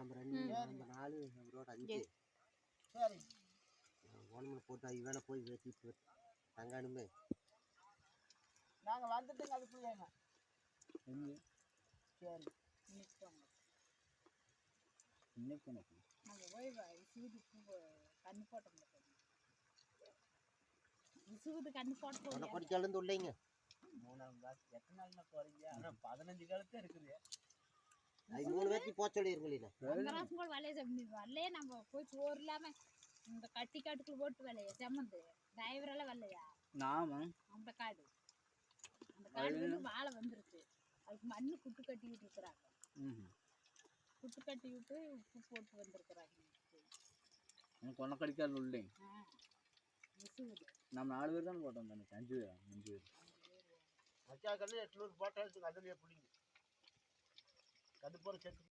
நம்ம 2 நம்ம 4 அவரோட 5 சரி ஒன்று போட்டு இவனை போய் வெட்டிட்டு தங்கானுமே நாங்கள் வந்துட்டுங்க அதுக்குள்ளேங்க சரி இன்னைக்கு எனக்கு நம்ம போய் விசுவுக்கு கண்ணு போட்டோம் விசுவுக்கு கண்ணு போட்டு படிச்சாலும் இல்லைங்க 3ஆம் கிளாஸ் எத்தனை நாள்னா போறீங்க ஆனால் 15 காலத்து இருக்குது அது 3 பேர்த்தி போக சொல்லிருங்களா கிராஸ் கூட வலையே நம்ம போய் சோறு இல்லாம இந்த கட்டி காட்டுக்குள்ள போட்டு விலையா செம்மந்து டிரைவரெல்லாம் வரலையா நாம அந்த காடு வந்து வாழை வந்துருச்சு அதுக்கு மண்ணு குட்டு கட்டி விட்டு இருக்கிறாங்க குட்டு கட்டி விட்டு உப்பு போட்டு வந்திருக்கிறாங்க எனக்கு ஒன்றை கடிக்காது உள்ளே விசுவுது நம்ம 4 பேர் தானே போட்டோம் தானே 5 பேர் மச்சா கண்ணு 800 போட்டாச்சு அதுலேயே பிடிங்க கது போகிற செத்து